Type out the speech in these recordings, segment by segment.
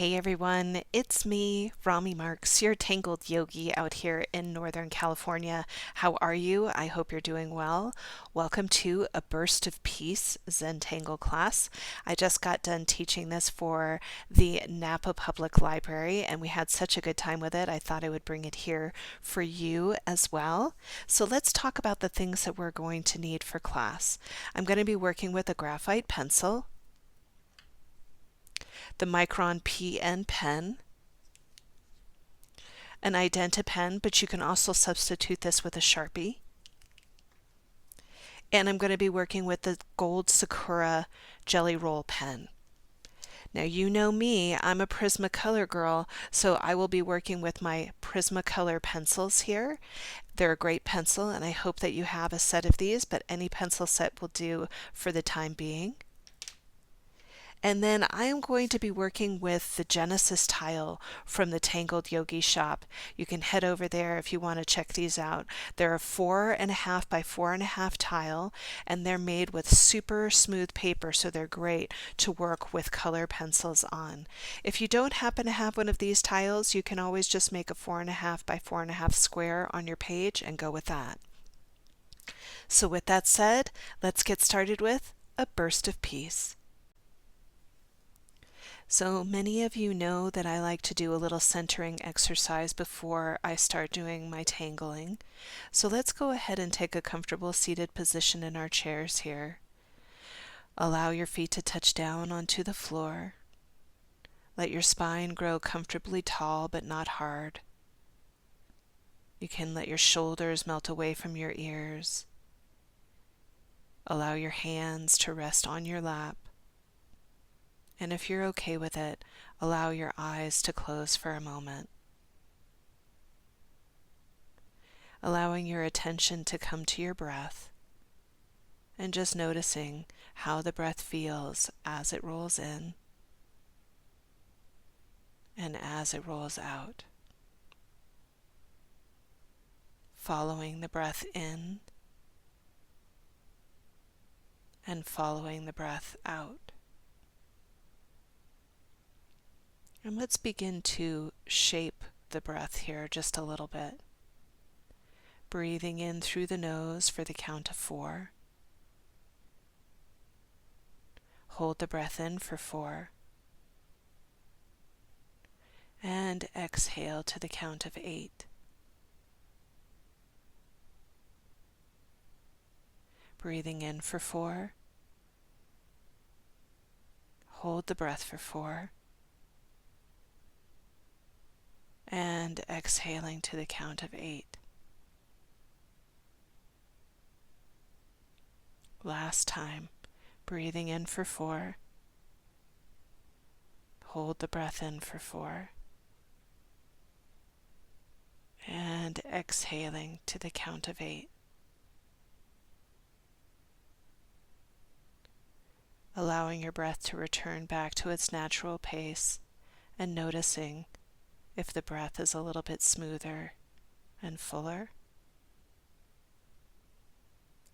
Hey everyone, it's me, Rami Marks, your Tangled Yogi out here in Northern California. How are you? I hope you're doing well. Welcome to a Burst of Peace Zentangle class. I just got done teaching this for the Napa Public Library and we had such a good time with it. I thought I would bring it here for you as well. So let's talk about the things that we're going to need for class. I'm going to be working with a graphite pencil, the Micron PN pen, an Identa pen, but you can also substitute this with a Sharpie. And I'm going to be working with the Gold Sakura Jelly Roll pen. Now you know me, I'm a Prismacolor girl, so I will be working with my Prismacolor pencils here. They're a great pencil and I hope that you have a set of these, but any pencil set will do for the time being. And then I am going to be working with the Genesis tile from the Tangled Yogi shop. You can head over there if you want to check these out. They're a 4.5 by 4.5 tile and they're made with super smooth paper, so they're great to work with color pencils on. If you don't happen to have one of these tiles, you can always just make a 4.5 by 4.5 square on your page and go with that. So with that said, let's get started with a burst of peace. So many of you know that I like to do a little centering exercise before I start doing my tangling. So let's go ahead and take a comfortable seated position in our chairs here. Allow your feet to touch down onto the floor. Let your spine grow comfortably tall but not hard. You can let your shoulders melt away from your ears. Allow your hands to rest on your lap. And if you're okay with it, allow your eyes to close for a moment. Allowing your attention to come to your breath and just noticing how the breath feels as it rolls in and as it rolls out. Following the breath in and following the breath out. And let's begin to shape the breath here just a little bit. Breathing in through the nose for the count of 4. Hold the breath in for 4. And exhale to the count of 8. Breathing in for 4. Hold the breath for 4. And exhaling to the count of 8. Last time, breathing in for 4. Hold the breath in for 4. And exhaling to the count of 8. Allowing your breath to return back to its natural pace and noticing if the breath is a little bit smoother and fuller.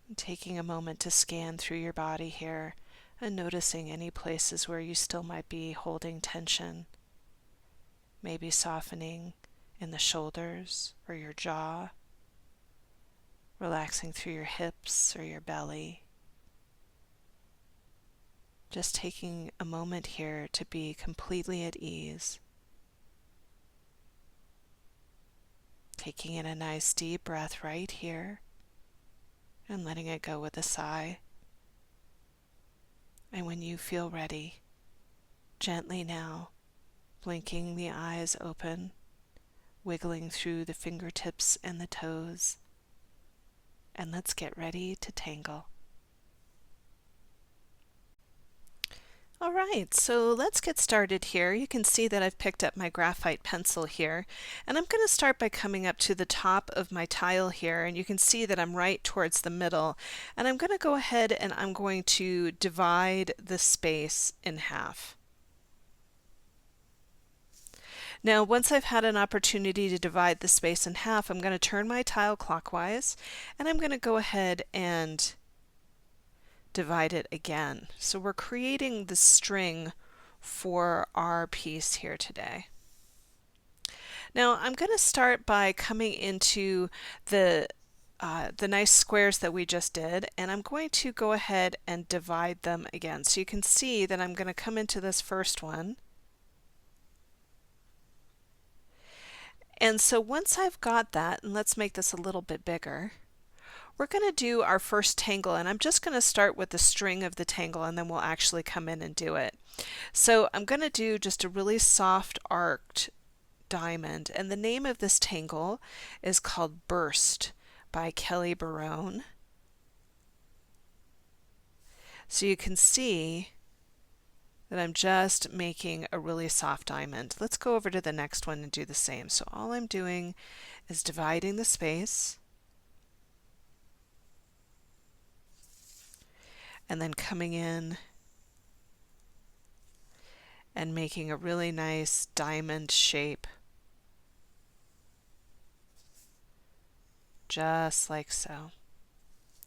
And taking a moment to scan through your body here and noticing any places where you still might be holding tension. Maybe softening in the shoulders or your jaw, relaxing through your hips or your belly. Just taking a moment here to be completely at ease. Taking in a nice deep breath right here and letting it go with a sigh. And when you feel ready, gently now, blinking the eyes open, wiggling through the fingertips and the toes, and let's get ready to tangle. All right, so let's get started here. You can see that I've picked up my graphite pencil here, and I'm going to start by coming up to the top of my tile here, and you can see that I'm right towards the middle, and I'm going to go ahead and I'm going to divide the space in half. Now, once I've had an opportunity to divide the space in half, I'm going to turn my tile clockwise, and I'm going to go ahead and divide it again. So we're creating the string for our piece here today. Now I'm going to start by coming into the nice squares that we just did, and I'm going to go ahead and divide them again. So you can see that I'm going to come into this first one. And so once I've got that, and let's make this a little bit bigger, we're going to do our first tangle, and I'm just going to start with the string of the tangle and then we'll actually come in and do it. So I'm going to do just a really soft arced diamond, and the name of this tangle is called Brrrst by Kelly Barone. So you can see that I'm just making a really soft diamond. Let's go over to the next one and do the same. So all I'm doing is dividing the space and then coming in and making a really nice diamond shape, just like so.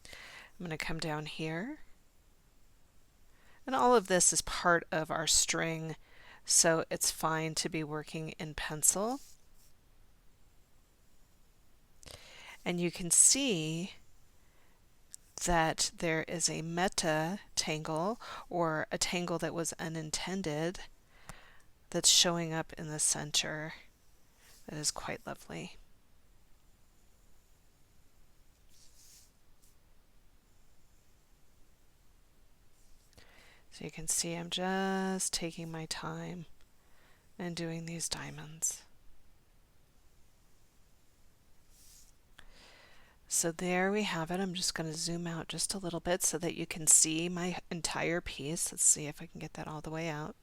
I'm going to come down here, and all of this is part of our string, so it's fine to be working in pencil. And you can see that there is a meta tangle, or a tangle that was unintended, that's showing up in the center. That is quite lovely. So you can see I'm just taking my time and doing these diamonds. So there we have it. I'm just going to zoom out just a little bit so that you can see my entire piece. Let's see if I can get that all the way out.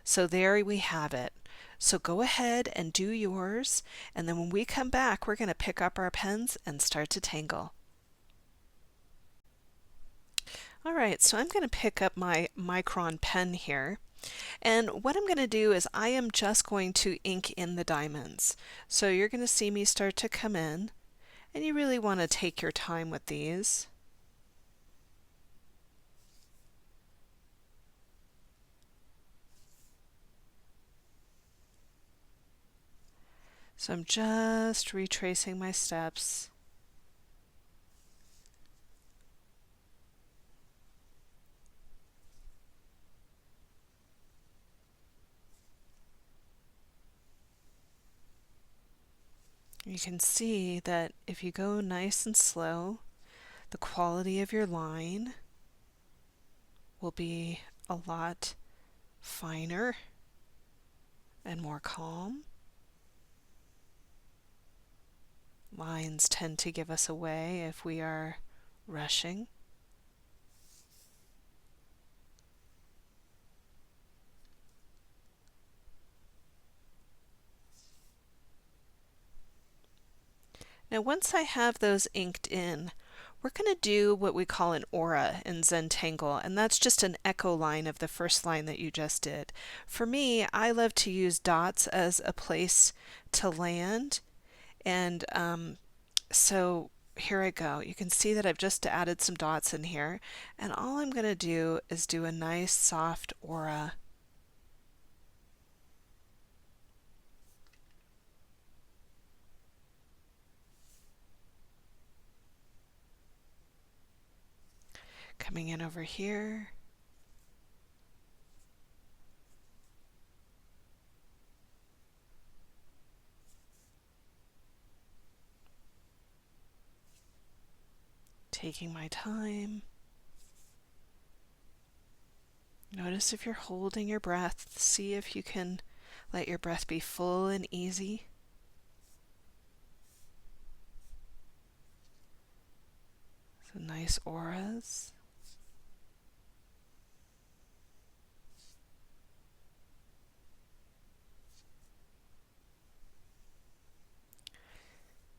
So there we have it. So go ahead and do yours, and then when we come back, we're going to pick up our pens and start to tangle. All right, so I'm going to pick up my micron pen here, and what I'm going to do is I am just going to ink in the diamonds. So you're going to see me start to come in, and you really want to take your time with these. So I'm just retracing my steps. You can see that if you go nice and slow, the quality of your line will be a lot finer and more calm. Lines tend to give us away if we are rushing. Now once I have those inked in, we're going to do what we call an aura in Zentangle, and that's just an echo line of the first line that you just did. For me, I love to use dots as a place to land, and so here I go. You can see that I've just added some dots in here, and all I'm going to do is do a nice soft aura. Coming in over here. Taking my time. Notice if you're holding your breath. See if you can let your breath be full and easy. So nice auras.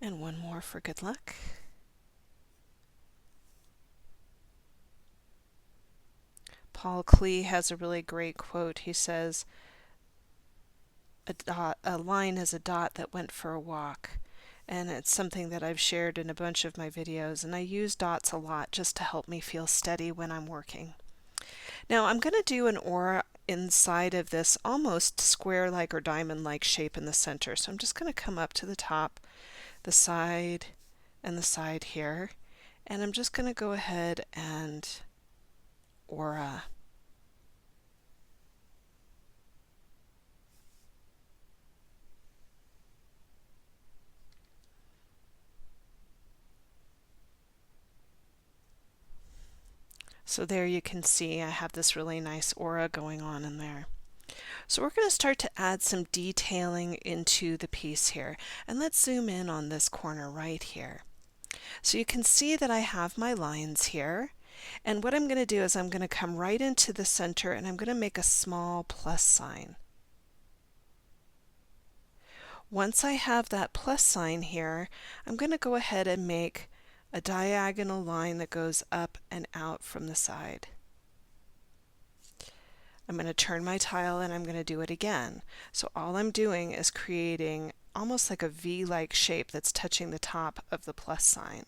And one more for good luck. Paul Klee has a really great quote. He says, a line is a dot that went for a walk. And it's something that I've shared in a bunch of my videos, and I use dots a lot just to help me feel steady when I'm working. Now I'm going to do an aura inside of this almost square-like or diamond-like shape in the center. So I'm just going to come up to the top, the side, and the side here, and I'm just going to go ahead and aura. So there you can see I have this really nice aura going on in there. So we're going to start to add some detailing into the piece here. And let's zoom in on this corner right here. So you can see that I have my lines here. And what I'm going to do is I'm going to come right into the center and I'm going to make a small plus sign. Once I have that plus sign here, I'm going to go ahead and make a diagonal line that goes up and out from the side. I'm going to turn my tile and I'm going to do it again. So all I'm doing is creating almost like a V-like shape that's touching the top of the plus sign.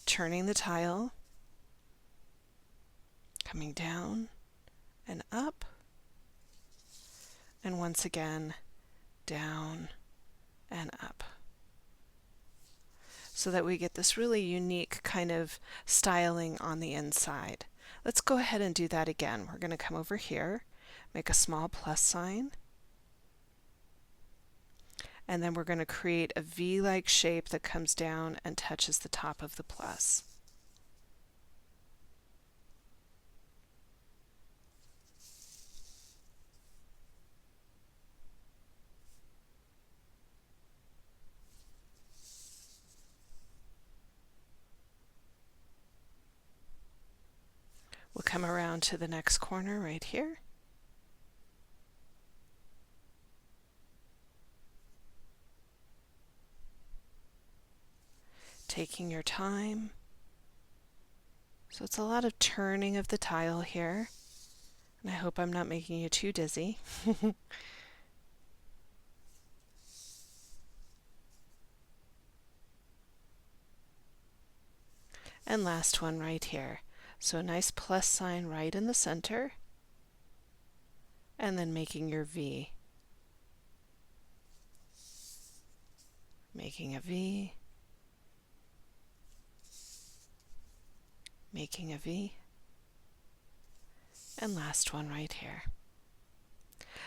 Turning the tile, coming down and up, and once again down and up, so that we get this really unique kind of styling on the inside. Let's go ahead and do that again. We're going to come over here, make a small plus sign, and then we're going to create a V-like shape that comes down and touches the top of the plus. We'll come around to the next corner right here. Taking your time. So it's a lot of turning of the tile here. And I hope I'm not making you too dizzy. And last one right here. So a nice plus sign right in the center, and then making your V. Making a V, making a V, and last one right here.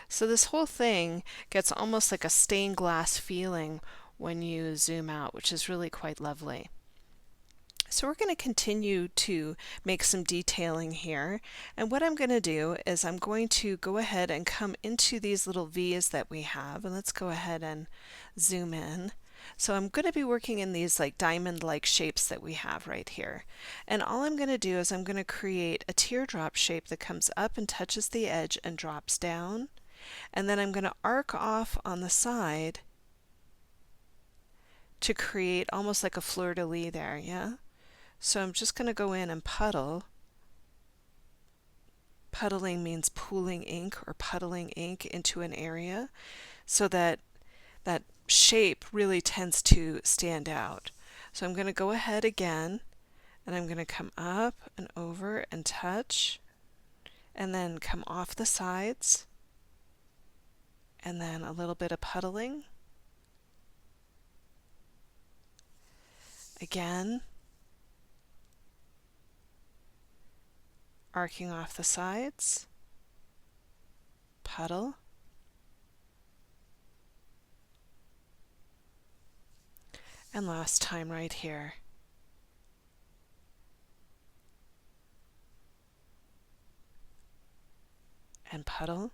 So this whole thing gets almost like a stained glass feeling when you zoom out, which is really quite lovely. So we're going to continue to make some detailing here, and what I'm going to do is I'm going to go ahead and come into these little V's that we have, and let's go ahead and zoom in. So I'm going to be working in these like diamond-like shapes that we have right here, and all I'm going to do is I'm going to create a teardrop shape that comes up and touches the edge and drops down, and then I'm going to arc off on the side to create almost like a fleur-de-lis there, yeah? So I'm just going to go in and puddle. Puddling means pooling ink or puddling ink into an area so that that shape really tends to stand out. So I'm going to go ahead again and I'm going to come up and over and touch and then come off the sides and then a little bit of puddling. Again, arcing off the sides, puddle, and last time right here. And puddle.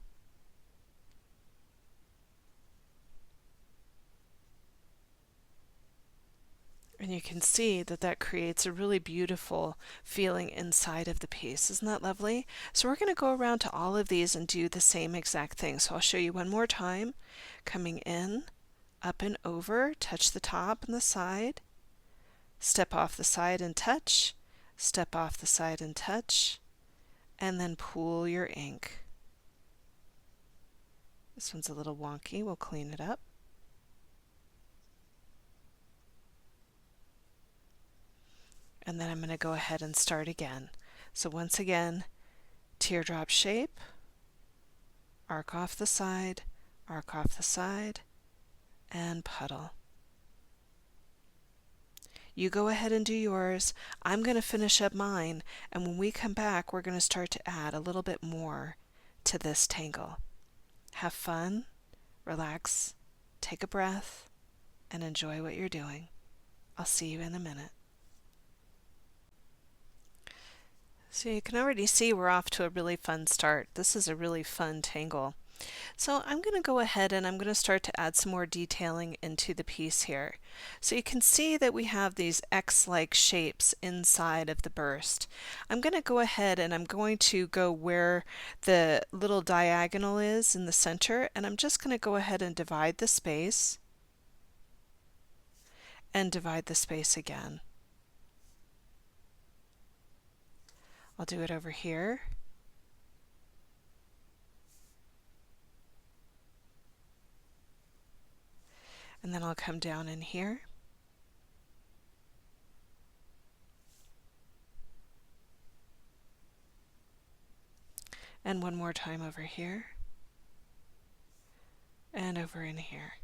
And you can see that that creates a really beautiful feeling inside of the piece. Isn't that lovely? So we're going to go around to all of these and do the same exact thing. So I'll show you one more time. Coming in, up and over, touch the top and the side, step off the side and touch, step off the side and touch, and then pool your ink. This one's a little wonky. We'll clean it up. And then I'm going to go ahead and start again. So once again, teardrop shape, arc off the side, arc off the side, and puddle. You go ahead and do yours. I'm going to finish up mine, and when we come back, we're going to start to add a little bit more to this tangle. Have fun, relax, take a breath, and enjoy what you're doing. I'll see you in a minute. So you can already see we're off to a really fun start. This is a really fun tangle. So I'm going to go ahead and I'm going to start to add some more detailing into the piece here. So you can see that we have these X-like shapes inside of the burst. I'm going to go ahead and I'm going to go where the little diagonal is in the center, and I'm just going to go ahead and divide the space and divide the space again. I'll do it over here. And then I'll come down in here. And one more time over here. And over in here.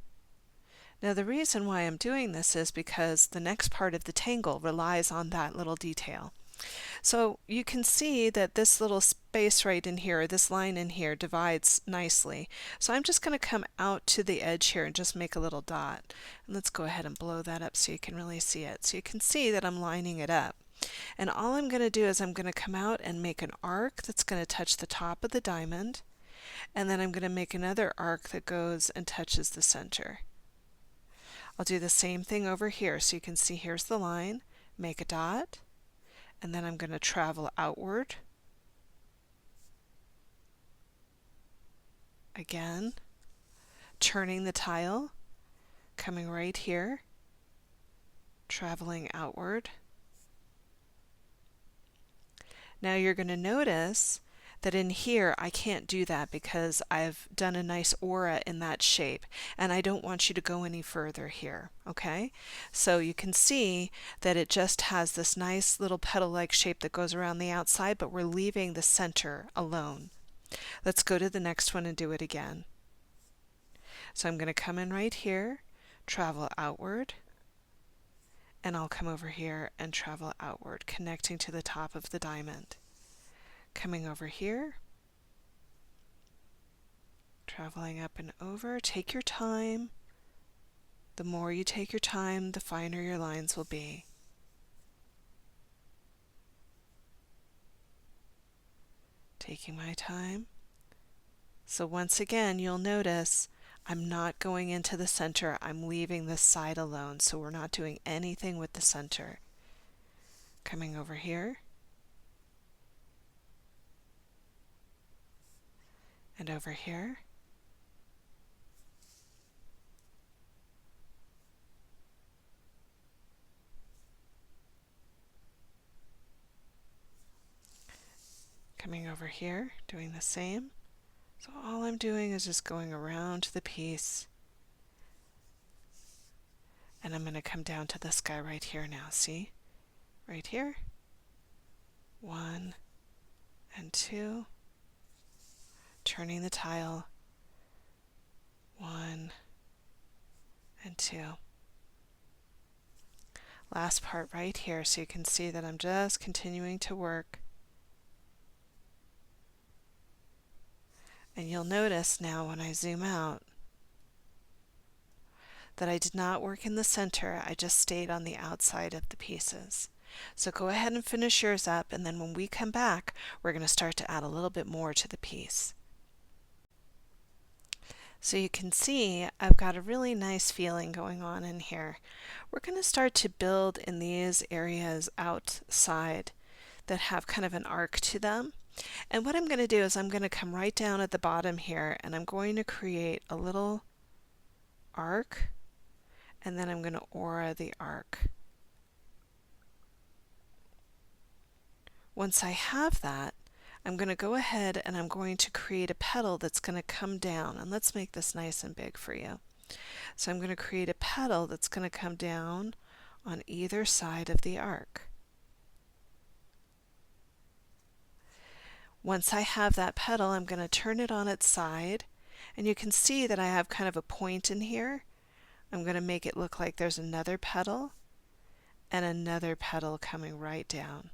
Now the reason why I'm doing this is because the next part of the tangle relies on that little detail. So you can see that this little space right in here, or this line in here, divides nicely. So I'm just going to come out to the edge here and just make a little dot. And let's go ahead and blow that up so you can really see it. So you can see that I'm lining it up. And all I'm going to do is I'm going to come out and make an arc that's going to touch the top of the diamond. And then I'm going to make another arc that goes and touches the center. I'll do the same thing over here. So you can see here's the line, make a dot. And then I'm going to travel outward. Again, turning the tile, coming right here, traveling outward. Now you're going to notice that in here I can't do that because I've done a nice aura in that shape, and I don't want you to go any further here, okay? So you can see that it just has this nice little petal-like shape that goes around the outside, but we're leaving the center alone. Let's go to the next one and do it again. So I'm going to come in right here, travel outward, and I'll come over here and travel outward, connecting to the top of the diamond. Coming over here, traveling up and over. Take your time. The more you take your time, the finer your lines will be. Taking my time. So once again, you'll notice I'm not going into the center. I'm leaving this side alone, so we're not doing anything with the center. Coming over here. And over here. Coming over here, doing the same. So all I'm doing is just going around the piece. And I'm going to come down to this guy right here now, see? Right here. 1 and 2. Turning the tile. 1 and 2. Last part right here, so you can see that I'm just continuing to work. And you'll notice now when I zoom out that I did not work in the center, I just stayed on the outside of the pieces. So go ahead and finish yours up, and then when we come back, we're going to start to add a little bit more to the piece. So you can see I've got a really nice feeling going on in here. We're going to start to build in these areas outside that have kind of an arc to them. And what I'm going to do is I'm going to come right down at the bottom here, and I'm going to create a little arc, and then I'm going to aura the arc. Once I have that, I'm going to go ahead and I'm going to create a petal that's going to come down, and let's make this nice and big for you. So I'm going to create a petal that's going to come down on either side of the arc. Once I have that petal, I'm going to turn it on its side, and you can see that I have kind of a point in here. I'm going to make it look like there's another petal and another petal coming right down.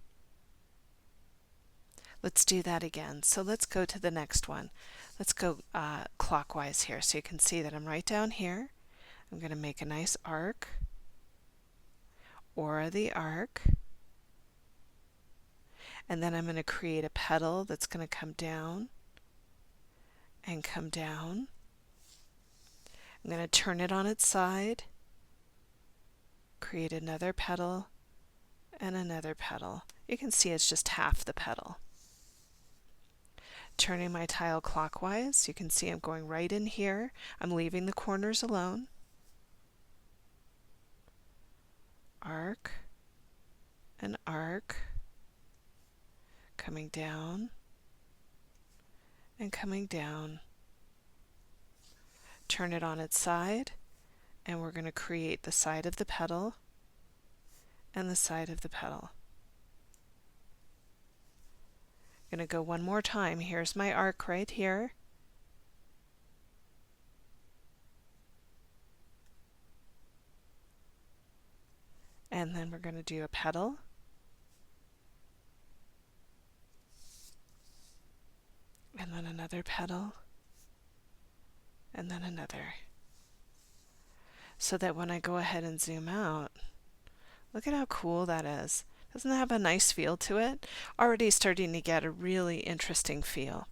Let's do that again. So let's go to the next one. Let's go clockwise here so you can see that I'm right down here. I'm going to make a nice arc, or the arc, and then I'm going to create a petal that's going to come down and come down. I'm going to turn it on its side, create another petal and another petal. You can see it's just half the petal. Turning my tile clockwise, you can see I'm going right in here. I'm leaving the corners alone. Arc and arc, coming down and coming down. Turn it on its side, and we're going to create the side of the petal and the side of the petal. I'm going to go one more time. Here's my arc right here. And then we're going to do a petal. And then another petal. And then another. So that when I go ahead and zoom out, look at how cool that is. Doesn't that have a nice feel to it? Already starting to get a really interesting feel.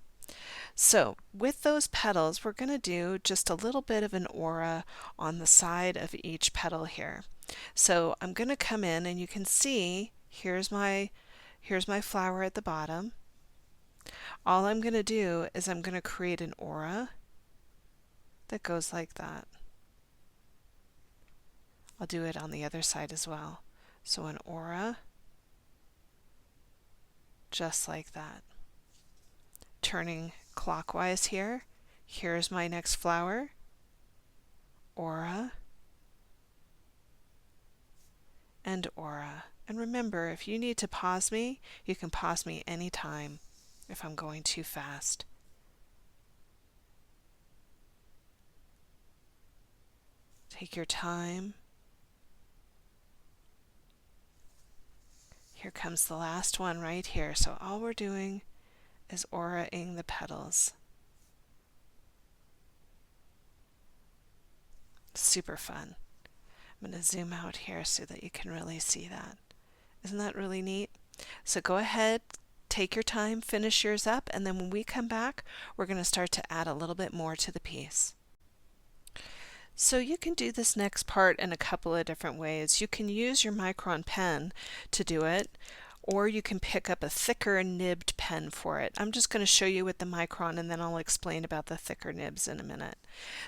So with those petals, we're going to do just a little bit of an aura on the side of each petal here. So I'm going to come in, and you can see here's my flower at the bottom. All I'm going to do is I'm going to create an aura that goes like that. I'll do it on the other side as well. So an aura just like that. Turning clockwise here. Here's my next flower. Aura and aura. And remember, if you need to pause me, you can pause me anytime if I'm going too fast. Take your time. Here comes the last one right here. So all we're doing is aura-ing the petals. Super fun. I'm going to zoom out here so that you can really see that. Isn't that really neat? So go ahead, take your time, finish yours up, and then when we come back, we're going to start to add a little bit more to the piece. So you can do this next part in a couple of different ways. You can use your micron pen to do it, or you can pick up a thicker nibbed pen for it. I'm just going to show you with the micron, and then I'll explain about the thicker nibs in a minute.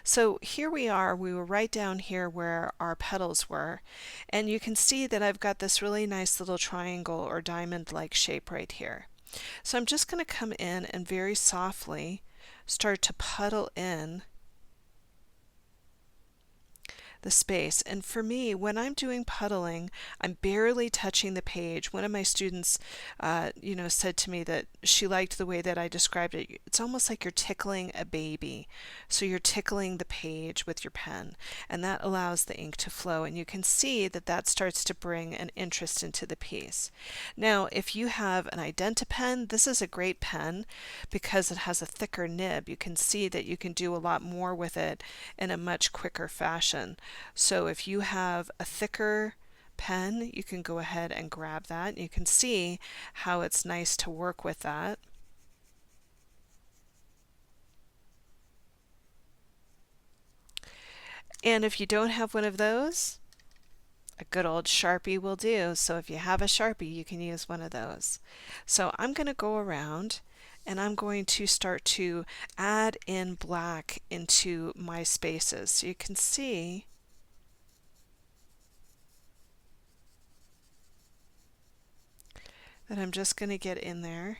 So here we were right down here where our petals were, and you can see that I've got this really nice little triangle or diamond-like shape right here. So I'm just going to come in and very softly start to puddle in the space. And for me, when I'm doing puddling, I'm barely touching the page. One of my students, said to me that she liked the way that I described it. It's almost like you're tickling a baby. So you're tickling the page with your pen, and that allows the ink to flow. And you can see that that starts to bring an interest into the piece. Now, if you have an IdentiPen, this is a great pen because it has a thicker nib. You can see that you can do a lot more with it in a much quicker fashion. So if you have a thicker pen, you can go ahead and grab that. You can see how it's nice to work with that. And if you don't have one of those, a good old Sharpie will do. So if you have a Sharpie, you can use one of those. So I'm going to go around and I'm going to start to add in black into my spaces. So you can see that I'm just going to get in there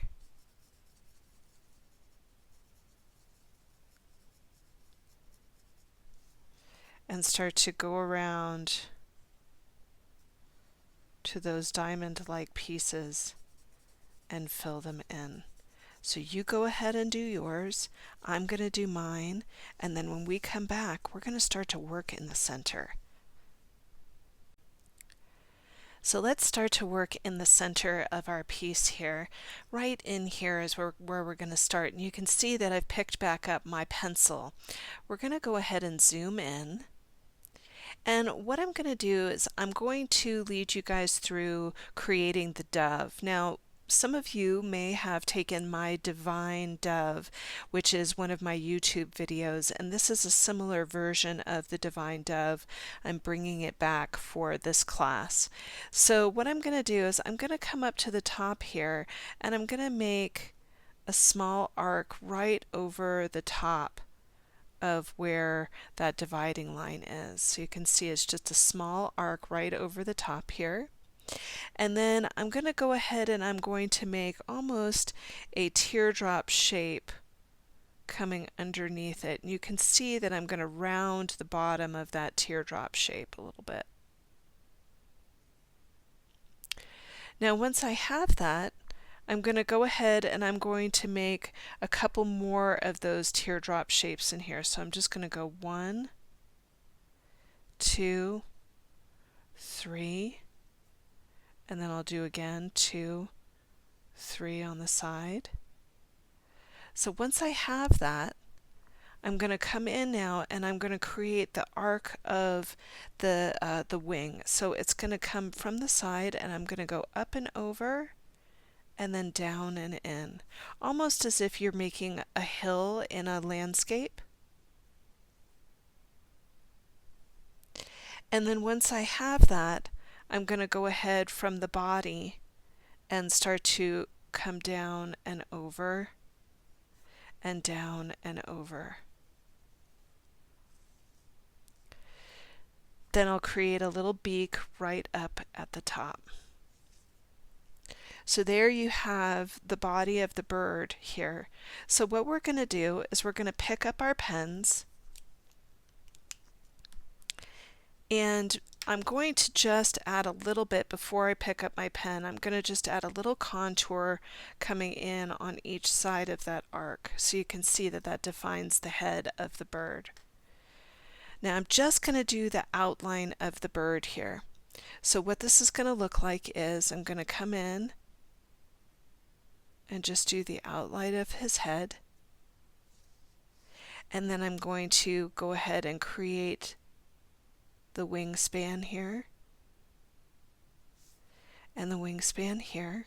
and start to go around to those diamond-like pieces and fill them in. So you go ahead and do yours. I'm going to do mine. And then when we come back, we're going to start to work in the center. So let's start to work in the center of our piece here. Right in here is where we're going to start. And you can see that I've picked back up my pencil. We're going to go ahead and zoom in. And what I'm going to do is I'm going to lead you guys through creating the dove. Now, some of you may have taken my Divine Dove, which is one of my YouTube videos, and this is a similar version of the Divine Dove. I'm bringing it back for this class. So what I'm going to do is I'm going to come up to the top here, and I'm going to make a small arc right over the top of where that dividing line is. So you can see it's just a small arc right over the top here. And then I'm going to go ahead and I'm going to make almost a teardrop shape coming underneath it. And you can see that I'm going to round the bottom of that teardrop shape a little bit. Now once I have that, I'm going to go ahead and I'm going to make a couple more of those teardrop shapes in here. So I'm just going to go 1, 2, 3, and then I'll do again 2, 3 on the side. So once I have that, I'm going to come in now and I'm going to create the arc of the wing. So it's going to come from the side and I'm going to go up and over and then down and in, almost as if you're making a hill in a landscape. And then once I have that, I'm going to go ahead from the body and start to come down and over and down and over. Then I'll create a little beak right up at the top. So there you have the body of the bird here. So what we're going to do is we're going to pick up our pens and I'm going to just add a little bit before I pick up my pen. I'm going to just add a little contour coming in on each side of that arc so you can see that that defines the head of the bird. Now I'm just going to do the outline of the bird here. So what this is going to look like is I'm going to come in and just do the outline of his head. And then I'm going to go ahead and create the wingspan here and the wingspan here.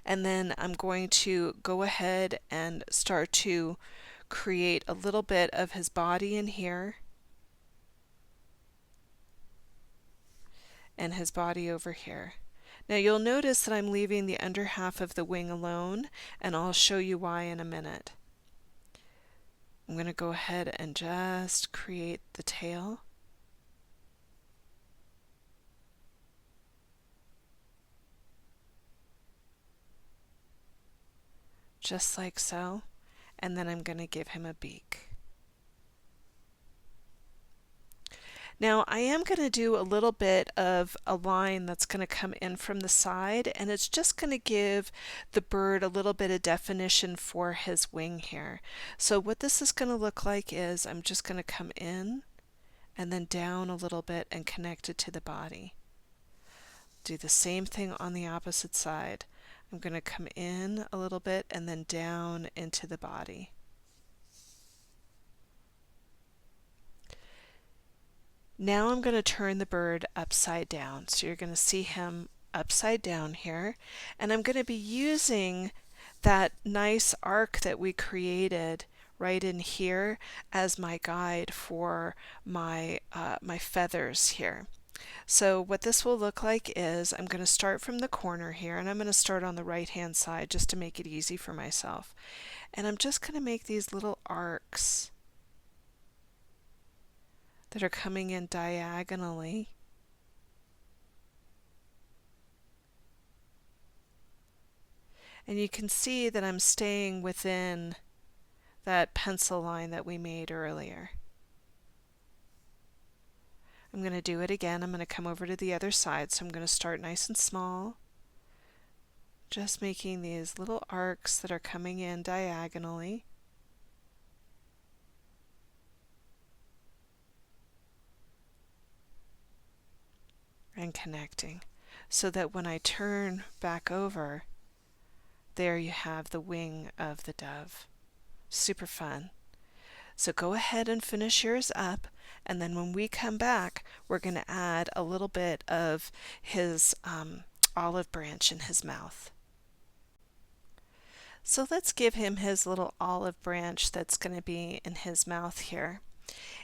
And then I'm going to go ahead and start to create a little bit of his body in here and his body over here. Now you'll notice that I'm leaving the under half of the wing alone, and I'll show you why in a minute. I'm going to go ahead and just create the tail. Just like so. And then I'm going to give him a beak. Now I am going to do a little bit of a line that's going to come in from the side, and it's just going to give the bird a little bit of definition for his wing here. So what this is going to look like is I'm just going to come in and then down a little bit and connect it to the body. Do the same thing on the opposite side. I'm going to come in a little bit and then down into the body. Now I'm going to turn the bird upside down. So you're going to see him upside down here. And I'm going to be using that nice arc that we created right in here as my guide for my, my feathers here. So what this will look like is I'm going to start from the corner here, and I'm going to start on the right hand side just to make it easy for myself. And I'm just going to make these little arcs that are coming in diagonally. And you can see that I'm staying within that pencil line that we made earlier. I'm going to do it again. I'm going to come over to the other side. So I'm going to start nice and small, Just making these little arcs that are coming in diagonally. And connecting, so that when I turn back over, there you have the wing of the dove. Super fun. So go ahead and finish yours up, and then when we come back, we're going to add a little bit of his olive branch in his mouth. So let's give him his little olive branch that's going to be in his mouth here.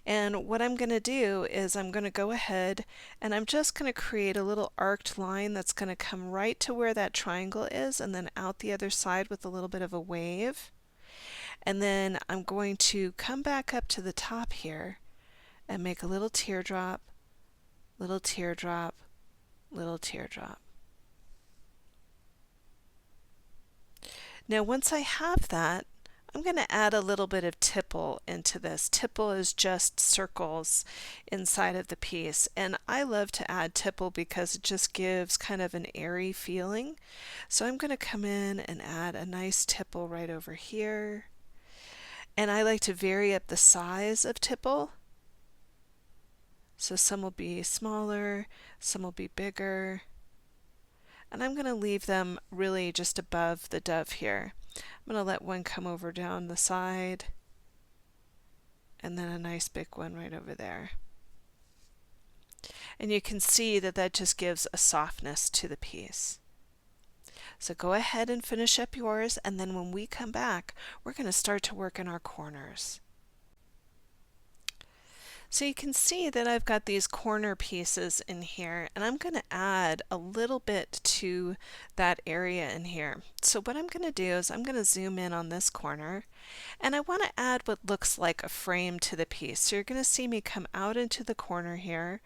And what I'm going to do is I'm going to go ahead and I'm just going to create a little arced line that's going to come right to where that triangle is and then out the other side with a little bit of a wave. And then I'm going to come back up to the top here and make a little teardrop, little teardrop, little teardrop. Now once I have that, I'm going to add a little bit of tipple into this. Tipple is just circles inside of the piece, and I love to add tipple because it just gives kind of an airy feeling. So I'm going to come in and add a nice tipple right over here. And I like to vary up the size of tipple. So some will be smaller, some will be bigger. And I'm going to leave them really just above the dove here. I'm going to let one come over down the side and then a nice big one right over there. And you can see that that just gives a softness to the piece. So go ahead and finish up yours, and then when we come back, we're going to start to work in our corners. So you can see that I've got these corner pieces in here, and I'm going to add a little bit to that area in here. So what I'm going to do is I'm going to zoom in on this corner, and I want to add what looks like a frame to the piece. So you're going to see me come out into the corner here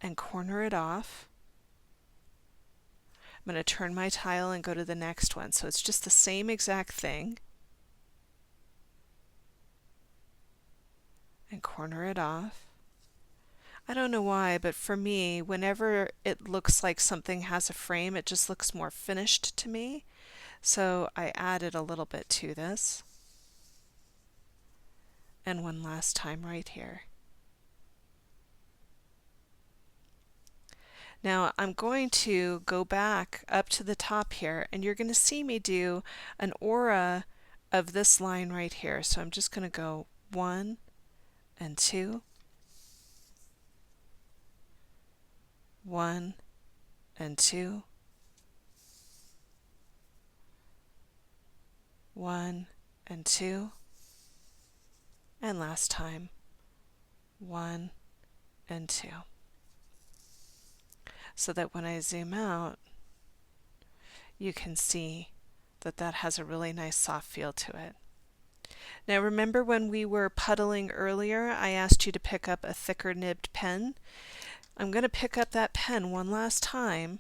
and corner it off. I'm going to turn my tile and go to the next one. So it's just the same exact thing. And corner it off. I don't know why, but for me, whenever it looks like something has a frame, it just looks more finished to me. So I added a little bit to this. And one last time right here. Now I'm going to go back up to the top here, and you're going to see me do an aura of this line right here. So I'm just going to go 1 and 2, 1 and 2, 1 and 2, and last time 1 and 2. So that when I zoom out, you can see that that has a really nice soft feel to it. Now remember when we were puddling earlier, I asked you to pick up a thicker nibbed pen. I'm going to pick up that pen one last time,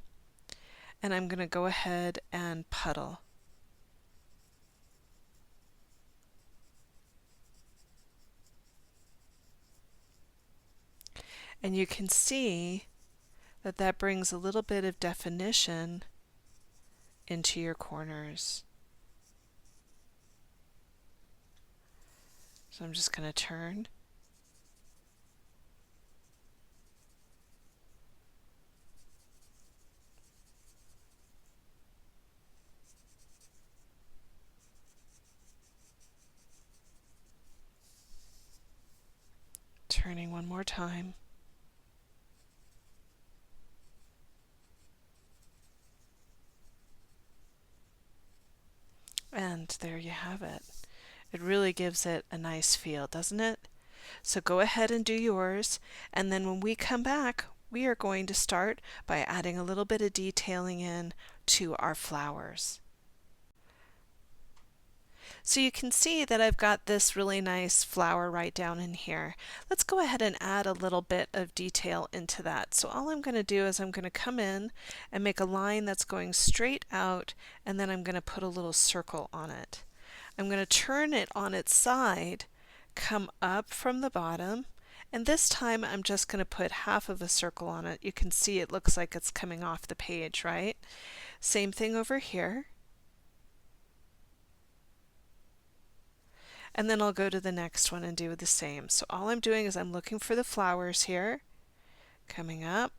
and I'm going to go ahead and puddle. And you can see that that brings a little bit of definition into your corners. So I'm just going to turn. Turning one more time. And there you have it. It really gives it a nice feel, doesn't it? So go ahead and do yours, and then when we come back, we are going to start by adding a little bit of detailing in to our flowers. So you can see that I've got this really nice flower right down in here. Let's go ahead and add a little bit of detail into that. So all I'm going to do is I'm going to come in and make a line that's going straight out, and then I'm going to put a little circle on it. I'm going to turn it on its side, come up from the bottom, And this time I'm just going to put half of a circle on it. You can see it looks like it's coming off the page, right? Same thing over here. And then I'll go to the next one and do the same. So all I'm doing is I'm looking for the flowers here, coming up,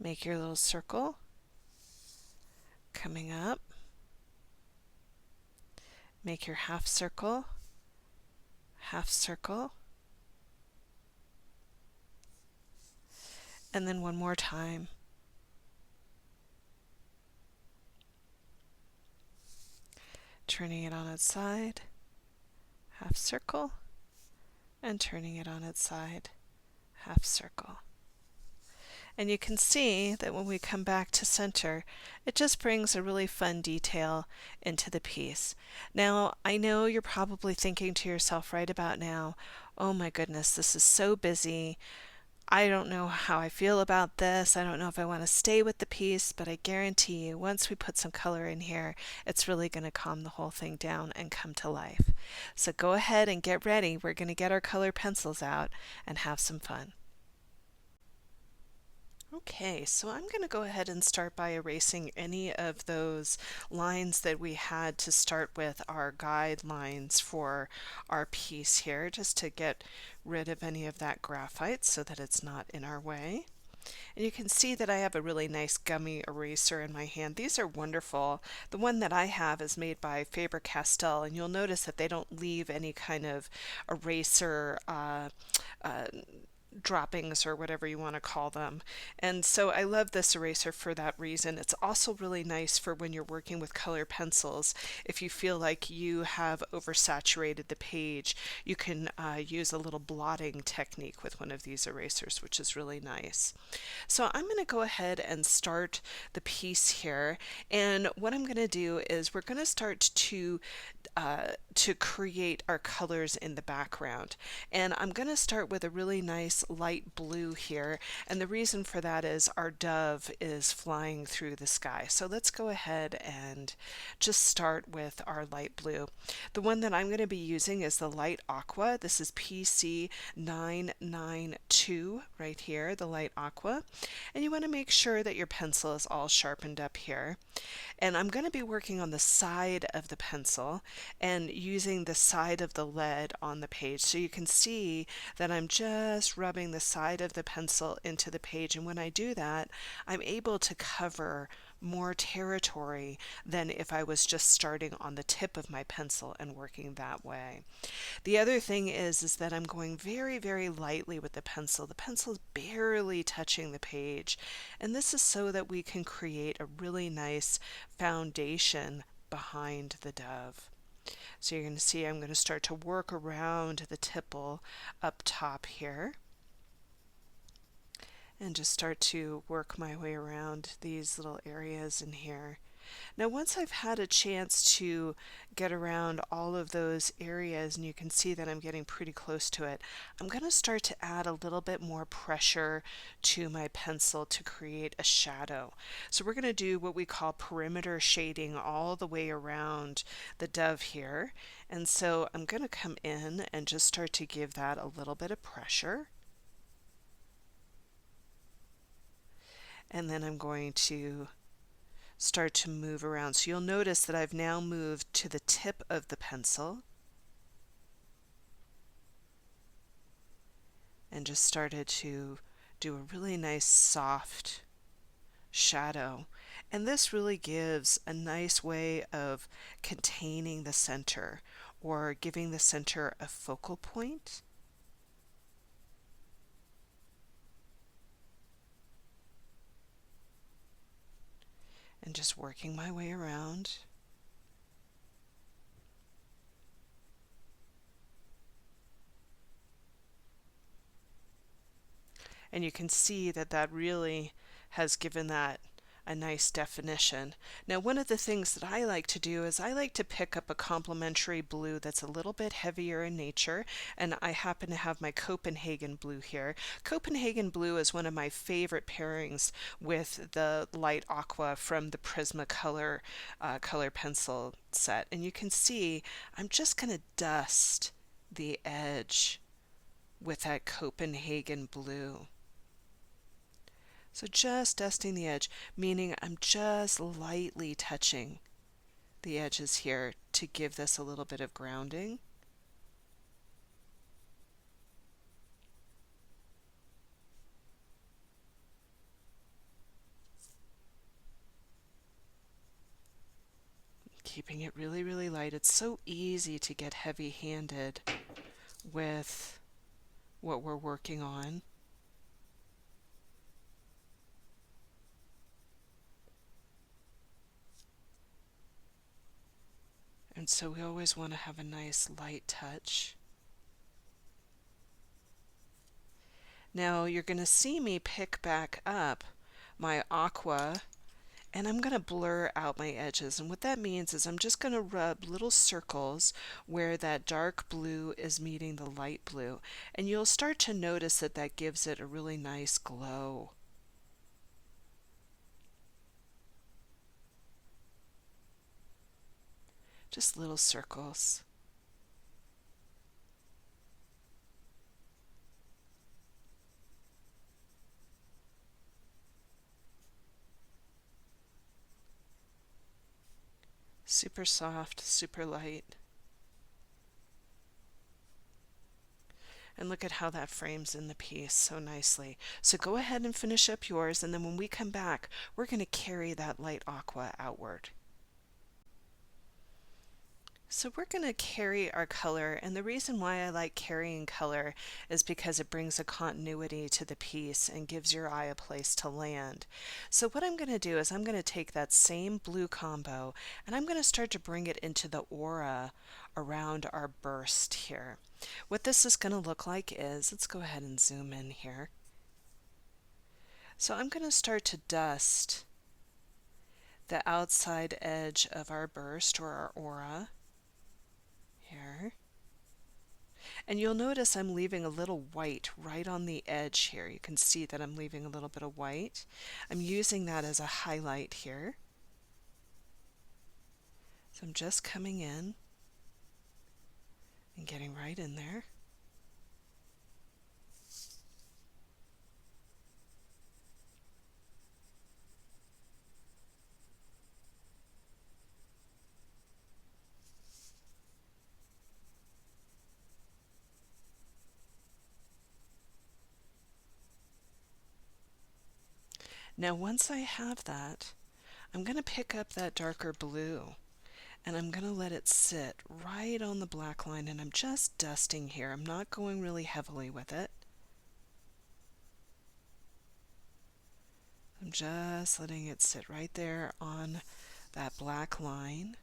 make your little circle, coming up, make your half circle, and then one more time. Turning it on its side, half circle, and turning it on its side, half circle. And you can see that when we come back to center, it just brings a really fun detail into the piece. Now, I know you're probably thinking to yourself right about now, oh my goodness, this is so busy. I don't know how I feel about this. I don't know if I want to stay with the piece, but I guarantee you, once we put some color in here, it's really going to calm the whole thing down and come to life. So go ahead and get ready. We're going to get our color pencils out and have some fun. Okay, so I'm going to go ahead and start by erasing any of those lines that we had to start with our guidelines for our piece here, just to get rid of any of that graphite so that it's not in our way. And you can see that I have a really nice gummy eraser in my hand. These are wonderful. The one that I have is made by Faber-Castell, and you'll notice that they don't leave any kind of eraser uh, droppings or whatever you want to call them. And so I love this eraser for that reason. It's also really nice for when you're working with color pencils. If you feel like you have oversaturated the page, you can use a little blotting technique with one of these erasers, which is really nice. So I'm going to go ahead and start the piece here. And what I'm going to do is we're going to start to create our colors in the background. And I'm going to start with a really nice light blue here. And the reason for that is our dove is flying through the sky. So let's go ahead and just start with our light blue. The one that I'm going to be using is the light aqua. This is PC 992 right here, the light aqua. And you want to make sure that your pencil is all sharpened up here. And I'm going to be working on the side of the pencil and using the side of the lead on the page. So you can see that I'm just rubbing the side of the pencil into the page. And when I do that, I'm able to cover more territory than if I was just starting on the tip of my pencil and working that way. The other thing is that I'm going very, very lightly with the pencil. The pencil is barely touching the page. And this is so that we can create a really nice foundation behind the dove. So you're going to see I'm going to start to work around the tipple up top here and just start to work my way around these little areas in here. Now once I've had a chance to get around all of those areas, and you can see that I'm getting pretty close to it, I'm going to start to add a little bit more pressure to my pencil to create a shadow. So we're going to do what we call perimeter shading all the way around the dove here. And so I'm going to come in and just start to give that a little bit of pressure. And then I'm going to start to move around. So you'll notice that I've now moved to the tip of the pencil and just started to do a really nice soft shadow. And this really gives a nice way of containing the center or giving the center a focal point. And just working my way around. And you can see that that really has given that a nice definition. Now, one of the things that I like to do is I like to pick up a complementary blue that's a little bit heavier in nature, and I happen to have my Copenhagen blue here. Copenhagen blue is one of my favorite pairings with the light aqua from the Prismacolor color pencil set. And you can see I'm just going to dust the edge with that Copenhagen blue. So just dusting the edge, meaning I'm just lightly touching the edges here to give this a little bit of grounding. Keeping it really, really light. It's so easy to get heavy-handed with what we're working on. And so we always want to have a nice light touch. Now you're going to see me pick back up my aqua, and I'm going to blur out my edges. And what that means is I'm just going to rub little circles where that dark blue is meeting the light blue. And you'll start to notice that that gives it a really nice glow. Just little circles. Super soft, super light. And look at how that frames in the piece so nicely. So go ahead and finish up yours, and then when we come back, we're going to carry that light aqua outward. So we're going to carry our color, and the reason why I like carrying color is because it brings a continuity to the piece and gives your eye a place to land. So what I'm going to do is I'm going to take that same blue combo and I'm going to start to bring it into the aura around our burst here. What this is going to look like is, let's go ahead and zoom in here. So I'm going to start to dust the outside edge of our burst or our aura here. And you'll notice I'm leaving a little white right on the edge here. You can see that I'm leaving a little bit of white. I'm using that as a highlight here. So I'm just coming in and getting right in there. Now once I have that, I'm going to pick up that darker blue and I'm going to let it sit right on the black line, and I'm just dusting here. I'm not going really heavily with it. I'm just letting it sit right there on that black line.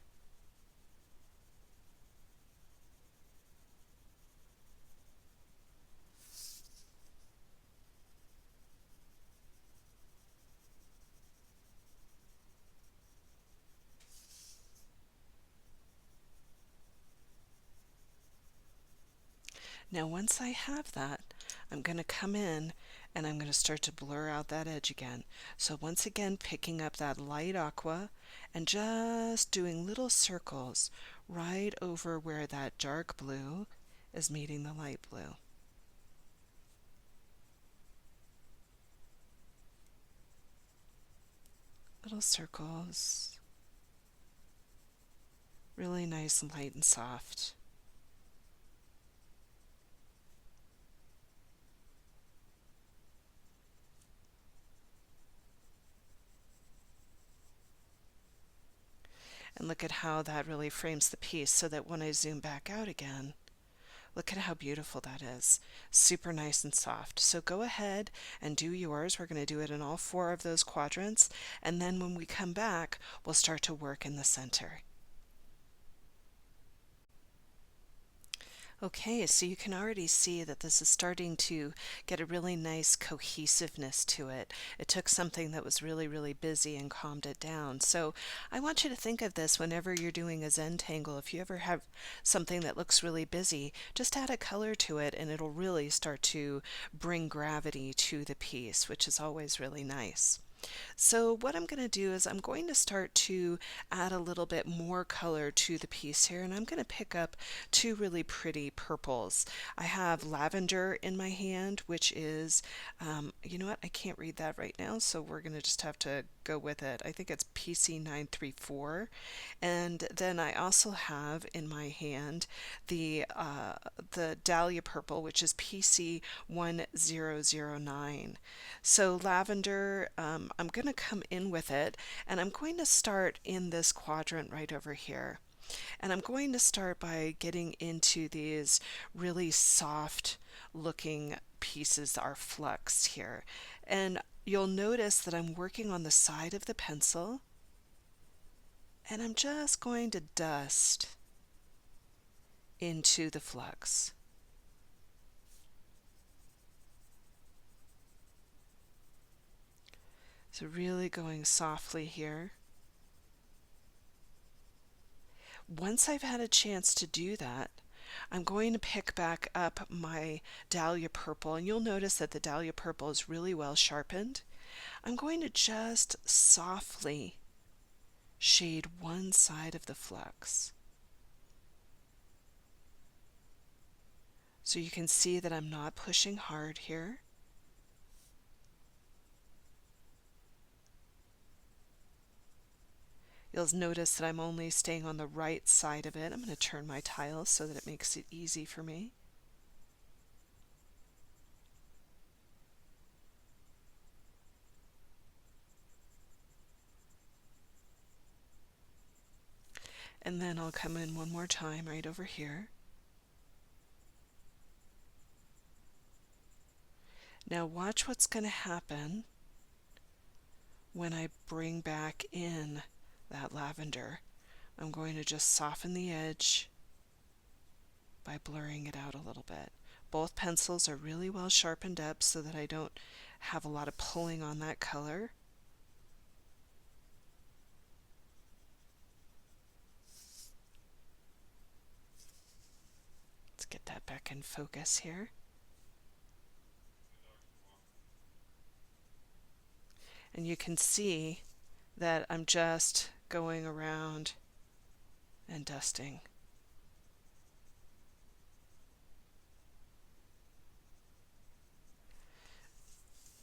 Now once I have that, I'm going to come in and I'm going to start to blur out that edge again. So once again, picking up that light aqua and just doing little circles right over where that dark blue is meeting the light blue. Little circles, really nice and light and soft. And look at how that really frames the piece, so that when I zoom back out again, look at how beautiful that is. Super nice and soft. So go ahead and do yours. We're going to do it in all 4 of those quadrants, and then when we come back, we'll start to work in the center. Okay, so you can already see that this is starting to get a really nice cohesiveness to it. It took something that was really, really busy and calmed it down. So I want you to think of this whenever you're doing a Zentangle. If you ever have something that looks really busy, just add a color to it and it'll really start to bring gravity to the piece, which is always really nice. So what I'm going to do is I'm going to start to add a little bit more color to the piece here, and I'm going to pick up two really pretty purples. I have lavender in my hand, which is, you know what, I can't read that right now, so we're going to just have to go with it. I think it's PC934. And then I also have in my hand the dahlia purple, which is PC1009. So lavender, I'm going to come in with it, and I'm going to start in this quadrant right over here. And I'm going to start by getting into these really soft looking pieces, our flux here. And you'll notice that I'm working on the side of the pencil, and I'm just going to dust into the flux. So really going softly here. Once I've had a chance to do that, I'm going to pick back up my dahlia purple, and you'll notice that the dahlia purple is really well sharpened. I'm going to just softly shade one side of the flux. So you can see that I'm not pushing hard here. You'll notice that I'm only staying on the right side of it. I'm going to turn my tile so that it makes it easy for me. And then I'll come in one more time right over here. Now watch what's going to happen when I bring back in that lavender. I'm going to just soften the edge by blurring it out a little bit. Both pencils are really well sharpened up so that I don't have a lot of pulling on that color. Let's get that back in focus here. And you can see that I'm just going around and dusting.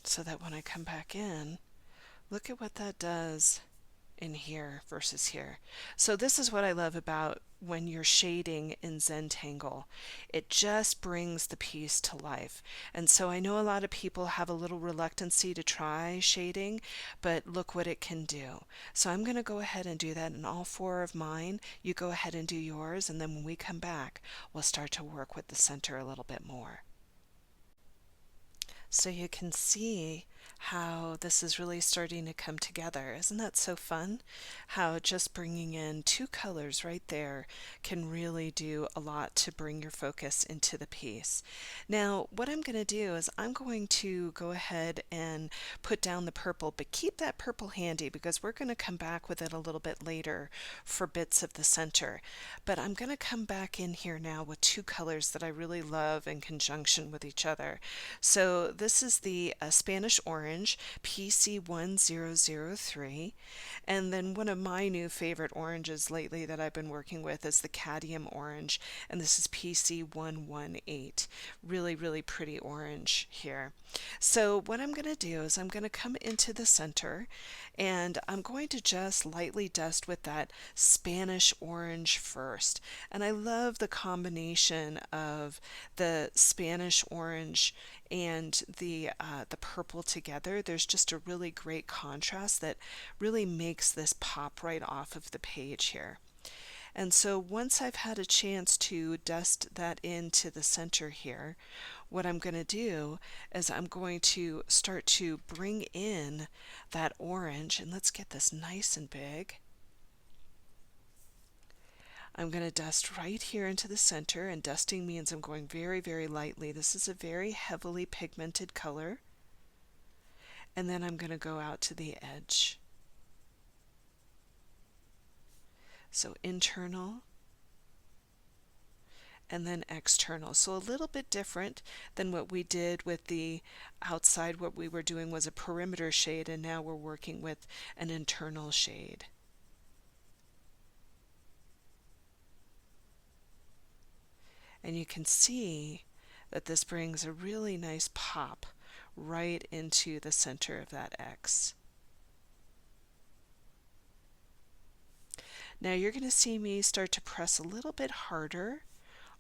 So that when I come back in, look at what that does in here versus here. So this is what I love about when you're shading in Zentangle. It just brings the piece to life. And so I know a lot of people have a little reluctancy to try shading, but look what it can do. So I'm going to go ahead and do that in all four of mine. You go ahead and do yours, and then when we come back, we'll start to work with the center a little bit more. So you can see how this is really starting to come together. Isn't that so fun? How just bringing in two colors right there can really do a lot to bring your focus into the piece. Now, what I'm going to do is I'm going to go ahead and put down the purple, but keep that purple handy because we're going to come back with it a little bit later for bits of the center. But I'm going to come back in here now with two colors that I really love in conjunction with each other. So this is the Spanish orange, PC1003, and then one of my new favorite oranges lately that I've been working with is the cadmium orange, and this is PC118. Really, really pretty orange here. So what I'm going to do is I'm going to come into the center, and I'm going to just lightly dust with that Spanish orange first. And I love the combination of the Spanish orange and the purple together. There's just a really great contrast that really makes this pop right off of the page here. And so once I've had a chance to dust that into the center here, what I'm going to do is I'm going to start to bring in that orange, and let's get this nice and big. I'm going to dust right here into the center, and dusting means I'm going very, very lightly. This is a very heavily pigmented color. And then I'm going to go out to the edge. So internal and then external. So a little bit different than what we did with the outside. What we were doing was a perimeter shade, and now we're working with an internal shade. And you can see that this brings a really nice pop right into the center of that X. Now you're going to see me start to press a little bit harder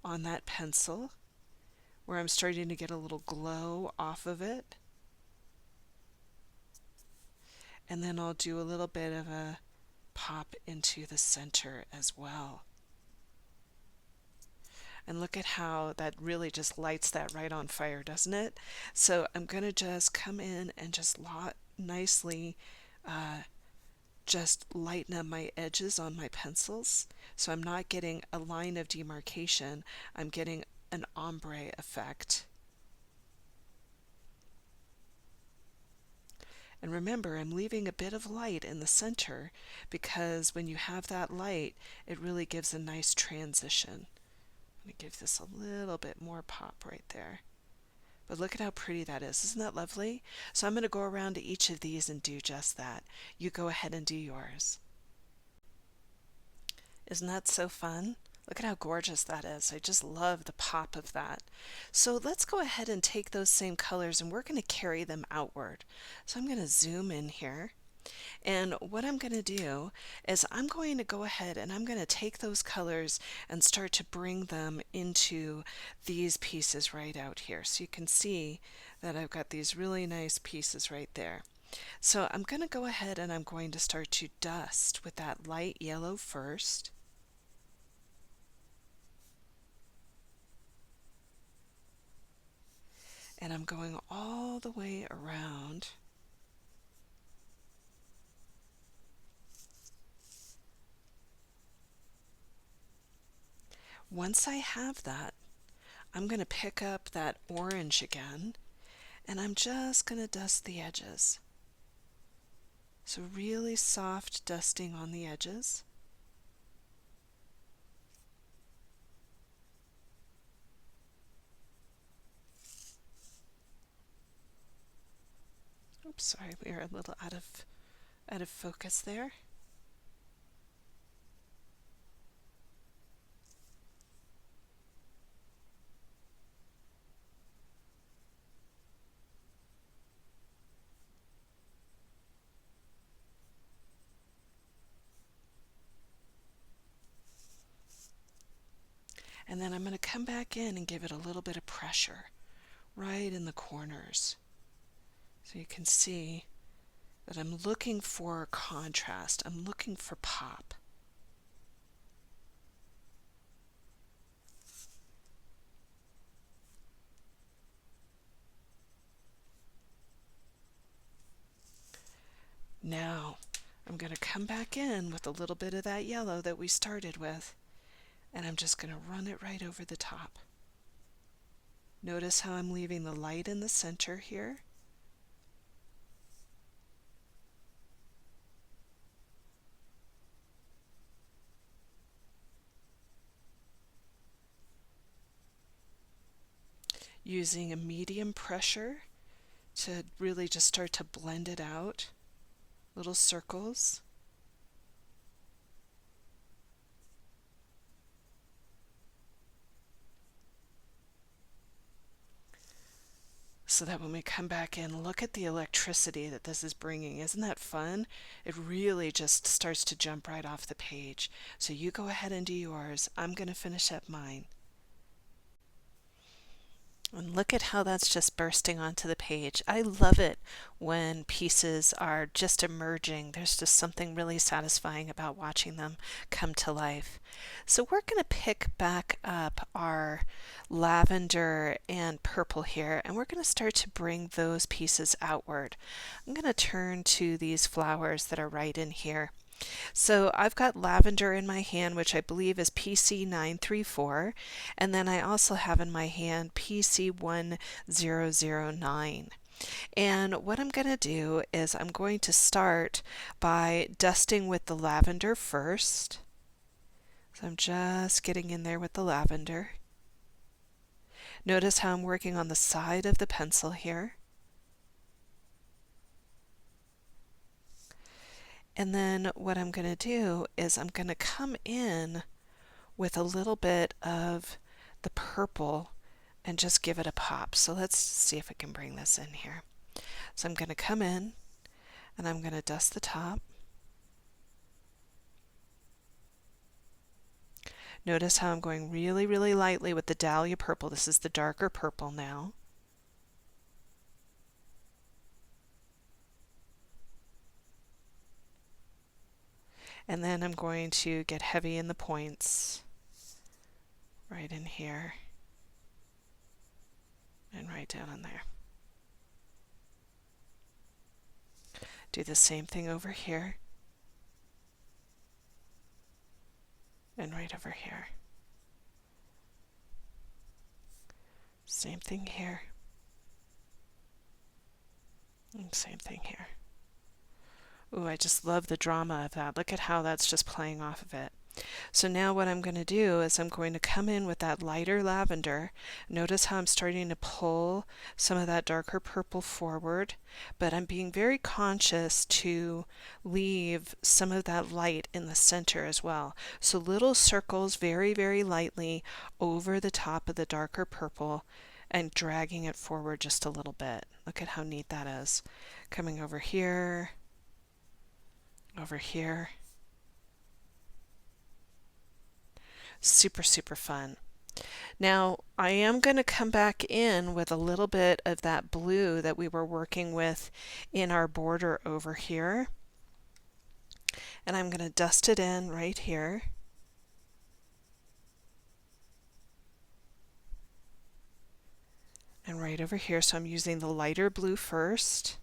on that pencil, where I'm starting to get a little glow off of it. And then I'll do a little bit of a pop into the center as well. And look at how that really just lights that right on fire, doesn't it? So I'm going to just come in and just nicely just lighten up my edges on my pencils. So I'm not getting a line of demarcation, I'm getting an ombre effect. And remember, I'm leaving a bit of light in the center because when you have that light, it really gives a nice transition. I'm going to give this a little bit more pop right there. But look at how pretty that is. Isn't that lovely? So I'm going to go around to each of these and do just that. You go ahead and do yours. Isn't that so fun? Look at how gorgeous that is. I just love the pop of that. So let's go ahead and take those same colors and we're going to carry them outward. So I'm going to zoom in here. And what I'm going to do is I'm going to go ahead and I'm going to take those colors and start to bring them into these pieces right out here. So you can see that I've got these really nice pieces right there. So I'm going to go ahead and I'm going to start to dust with that light yellow first. And I'm going all the way around. Once I have that, I'm going to pick up that orange again, and I'm just going to dust the edges. So really soft dusting on the edges. Oops, sorry, we are a little out of focus there. And then I'm going to come back in and give it a little bit of pressure right in the corners. So you can see that I'm looking for contrast. I'm looking for pop. Now I'm going to come back in with a little bit of that yellow that we started with, and I'm just going to run it right over the top. Notice how I'm leaving the light in the center here. Using a medium pressure to really just start to blend it out. Little circles. So that when we come back in, look at the electricity that this is bringing. Isn't that fun? It really just starts to jump right off the page. So you go ahead and do yours. I'm going to finish up mine. And look at how that's just bursting onto the page. I love it when pieces are just emerging. There's just something really satisfying about watching them come to life. So we're going to pick back up our lavender and purple here, and we're going to start to bring those pieces outward. I'm going to turn to these flowers that are right in here. So I've got lavender in my hand, which I believe is PC934, and then I also have in my hand PC1009. And what I'm going to do is I'm going to start by dusting with the lavender first. So I'm just getting in there with the lavender. Notice how I'm working on the side of the pencil here. And then what I'm going to do is I'm going to come in with a little bit of the purple and just give it a pop. So let's see if I can bring this in here. So I'm going to come in and I'm going to dust the top. Notice how I'm going really, really lightly with the dahlia purple. This is the darker purple now. And then I'm going to get heavy in the points right in here and right down in there. Do the same thing over here and right over here. Same thing here and same thing here. Ooh, I just love the drama of that. Look at how that's just playing off of it. So now what I'm going to do is I'm going to come in with that lighter lavender. Notice how I'm starting to pull some of that darker purple forward, but I'm being very conscious to leave some of that light in the center as well. So little circles very, very lightly over the top of the darker purple and dragging it forward just a little bit. Look at how neat that is. Coming over here, over here. Super, super fun. Now I am going to come back in with a little bit of that blue that we were working with in our border over here. And I'm going to dust it in right here. And right over here. So I'm using the lighter blue first.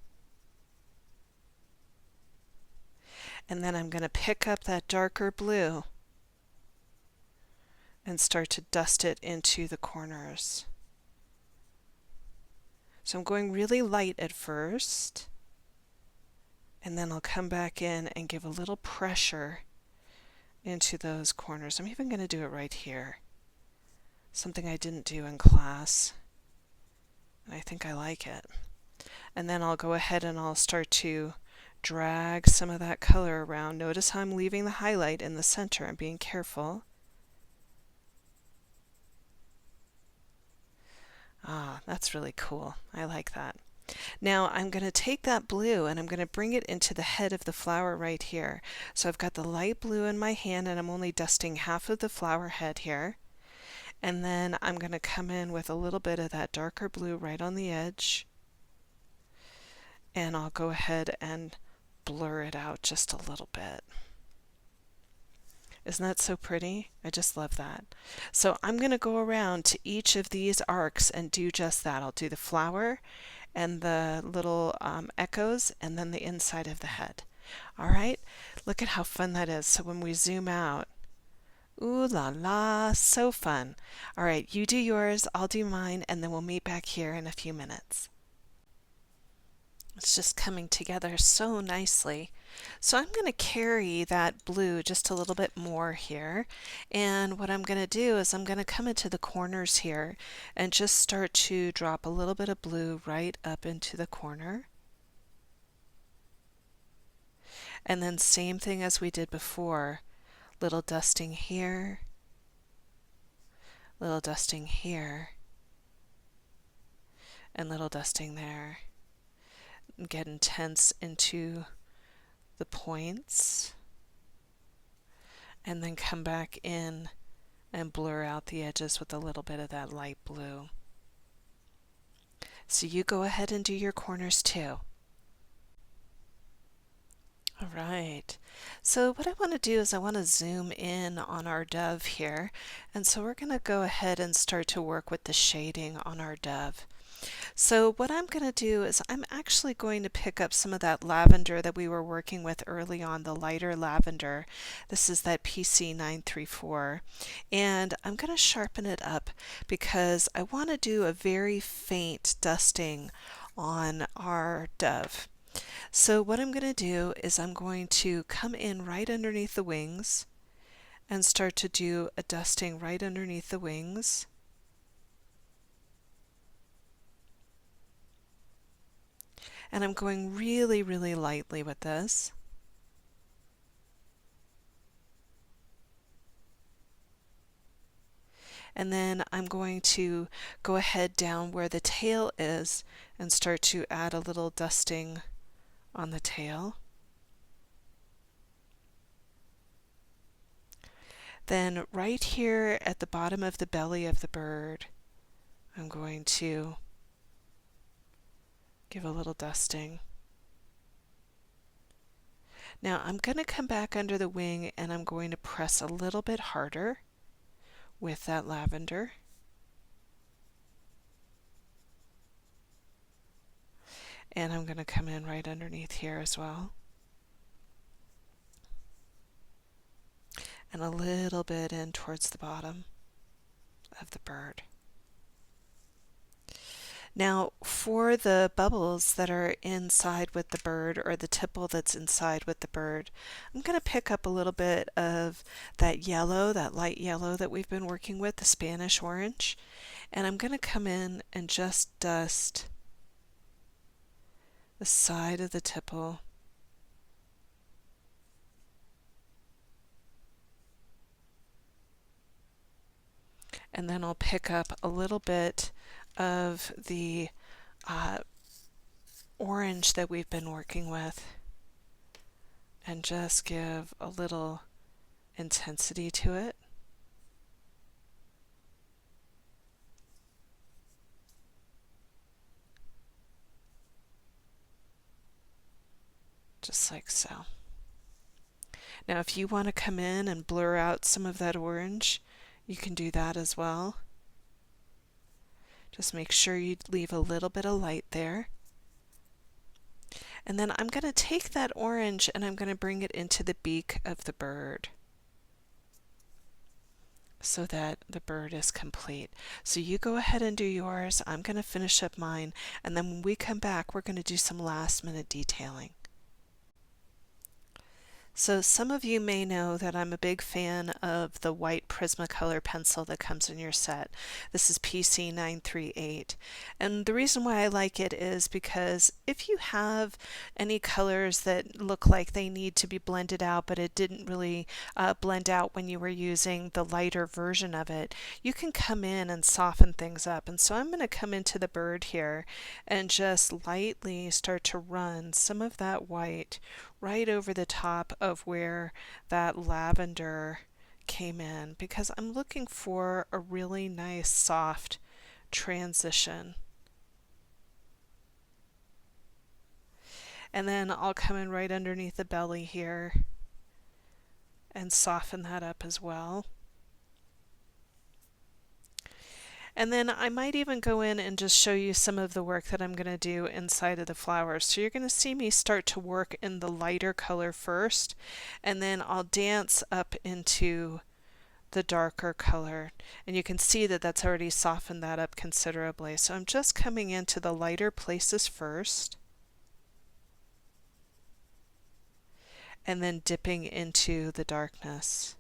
And then I'm going to pick up that darker blue and start to dust it into the corners. So I'm going really light at first, and then I'll come back in and give a little pressure into those corners. I'm even going to do it right here. Something I didn't do in class, and I think I like it. And then I'll go ahead and I'll start to drag some of that color around. Notice how I'm leaving the highlight in the center. I'm being careful. Ah, that's really cool. I like that. Now I'm going to take that blue and I'm going to bring it into the head of the flower right here. So I've got the light blue in my hand and I'm only dusting half of the flower head here. And then I'm going to come in with a little bit of that darker blue right on the edge. And I'll go ahead and blur it out just a little bit. Isn't that so pretty? I just love that. So I'm going to go around to each of these arcs and do just that. I'll do the flower and the little echoes and then the inside of the head. All right, look at how fun that is. So when we zoom out, ooh la la, so fun. All right, you do yours, I'll do mine, and then we'll meet back here in a few minutes. It's just coming together so nicely. So I'm going to carry that blue just a little bit more here. And what I'm going to do is I'm going to come into the corners here and just start to drop a little bit of blue right up into the corner. And then same thing as we did before. Little dusting here. Little dusting here. And little dusting there. Get intense into the points and then come back in and blur out the edges with a little bit of that light blue. So you go ahead and do your corners too. All right, so what I want to do is I want to zoom in on our dove here, and so we're going to go ahead and start to work with the shading on our dove. So what I'm going to do is I'm actually going to pick up some of that lavender that we were working with early on, the lighter lavender. This is that PC934, and I'm going to sharpen it up because I want to do a very faint dusting on our dove. So what I'm going to do is I'm going to come in right underneath the wings and start to do a dusting right underneath the wings. And I'm going really, really lightly with this. And then I'm going to go ahead down where the tail is and start to add a little dusting on the tail. Then right here at the bottom of the belly of the bird, I'm going to give a little dusting. Now I'm going to come back under the wing and I'm going to press a little bit harder with that lavender. And I'm going to come in right underneath here as well. And a little bit in towards the bottom of the bird. Now for the bubbles that are inside with the bird, or the tipple that's inside with the bird, I'm going to pick up a little bit of that yellow, that light yellow that we've been working with, the Spanish orange, and I'm going to come in and just dust the side of the tipple. And then I'll pick up a little bit of the orange that we've been working with and just give a little intensity to it. Just like so. Now if you want to come in and blur out some of that orange, you can do that as well. Just make sure you leave a little bit of light there. And then I'm going to take that orange and I'm going to bring it into the beak of the bird so that the bird is complete. So you go ahead and do yours. I'm going to finish up mine, and then when we come back, we're going to do some last minute detailing. So some of you may know that I'm a big fan of the white Prismacolor pencil that comes in your set. This is PC938. And the reason why I like it is because if you have any colors that look like they need to be blended out, but it didn't really blend out when you were using the lighter version of it, you can come in and soften things up. And so I'm going to come into the bird here and just lightly start to run some of that white right over the top of where that lavender came in, because I'm looking for a really nice soft transition. And then I'll come in right underneath the belly here and soften that up as well. And then I might even go in and just show you some of the work that I'm going to do inside of the flowers. So you're going to see me start to work in the lighter color first, and then I'll dance up into the darker color. And you can see that that's already softened that up considerably. So I'm just coming into the lighter places first, and then dipping into the darkness.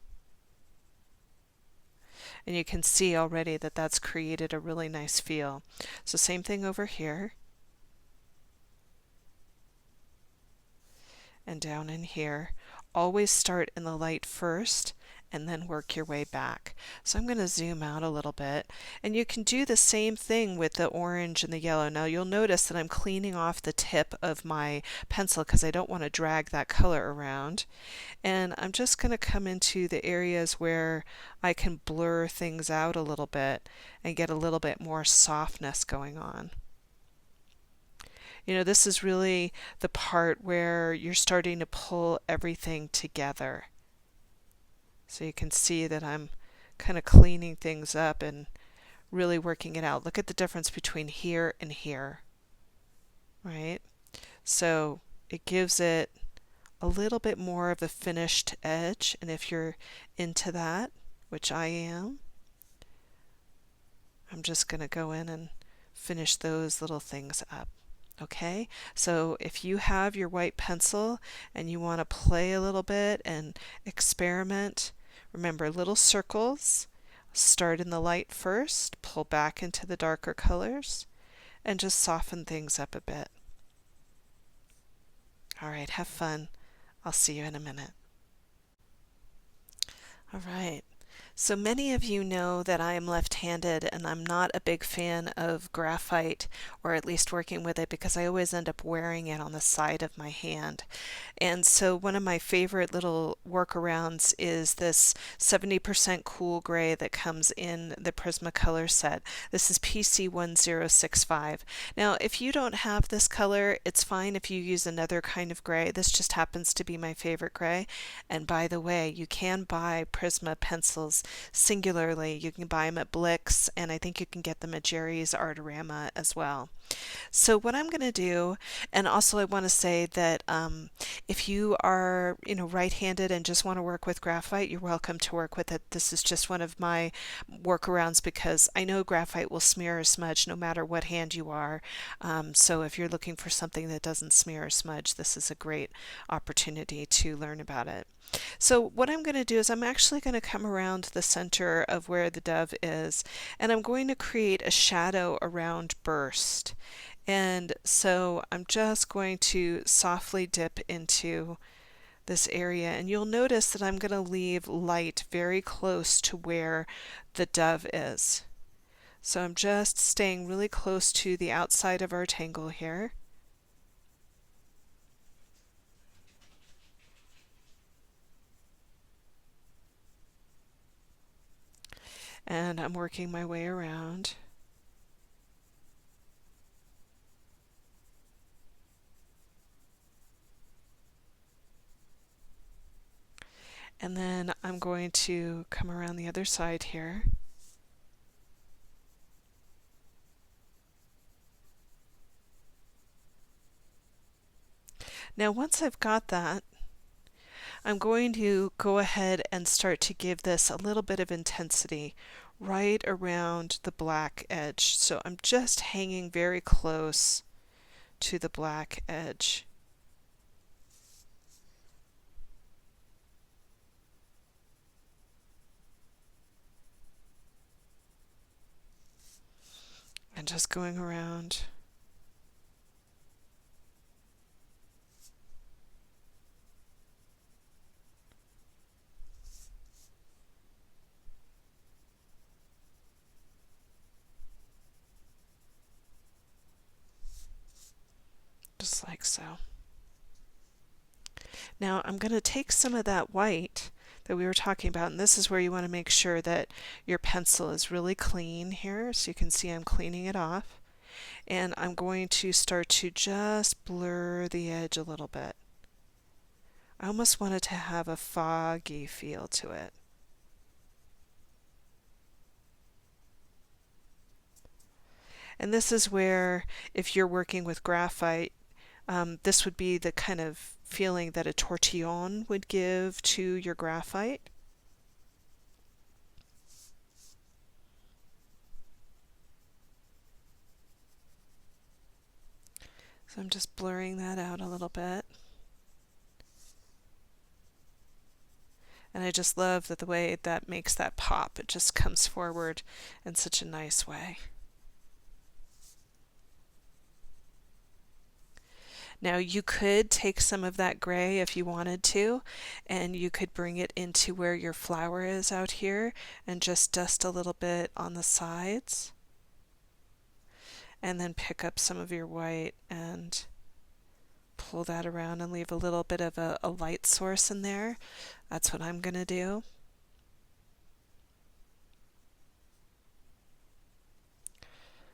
And you can see already that that's created a really nice feel. So same thing over here. And down in here. Always start in the light first and then work your way back. So I'm going to zoom out a little bit, and you can do the same thing with the orange and the yellow. Now you'll notice that I'm cleaning off the tip of my pencil because I don't want to drag that color around, and I'm just going to come into the areas where I can blur things out a little bit and get a little bit more softness going on. You know, this is really the part where you're starting to pull everything together. So you can see that I'm kind of cleaning things up and really working it out. Look at the difference between here and here, right? So it gives it a little bit more of a finished edge, and if you're into that, which I am, I'm just going to go in and finish those little things up. Okay, so if you have your white pencil and you want to play a little bit and experiment, remember little circles, start in the light first, pull back into the darker colors, and just soften things up a bit. All right, have fun. I'll see you in a minute. All right. So many of you know that I am left-handed and I'm not a big fan of graphite, or at least working with it, because I always end up wearing it on the side of my hand. And so one of my favorite little workarounds is this 70% cool gray that comes in the Prismacolor set. This is PC1065. Now, if you don't have this color, it's fine if you use another kind of gray. This just happens to be my favorite gray. And by the way, you can buy Prisma pencils singularly. You can buy them at Blick's, and I think you can get them at Jerry's Artorama as well. So what I'm going to do, and also I want to say that if you are, right-handed and just want to work with graphite, you're welcome to work with it. This is just one of my workarounds because I know graphite will smear or smudge no matter what hand you are. So if you're looking for something that doesn't smear or smudge, this is a great opportunity to learn about it. So what I'm going to do is I'm actually going to come around the center of where the dove is, and I'm going to create a shadow around Brrrst. And so I'm just going to softly dip into this area, and you'll notice that I'm going to leave light very close to where the dove is. So I'm just staying really close to the outside of our tangle here. And I'm working my way around. And then I'm going to come around the other side here. Now once I've got that, I'm going to go ahead and start to give this a little bit of intensity right around the black edge. So I'm just hanging very close to the black edge. And just going around. Just like so. Now I'm going to take some of that white that we were talking about, and this is where you want to make sure that your pencil is really clean here. So you can see I'm cleaning it off. And I'm going to start to just blur the edge a little bit. I almost want it to have a foggy feel to it. And this is where, if you're working with graphite, this would be the kind of feeling that a tortillon would give to your graphite. So I'm just blurring that out a little bit. And I just love that the way that makes that pop. It just comes forward in such a nice way. Now you could take some of that gray if you wanted to, and you could bring it into where your flower is out here and just dust a little bit on the sides. And then pick up some of your white and pull that around and leave a little bit of a light source in there. That's what I'm going to do.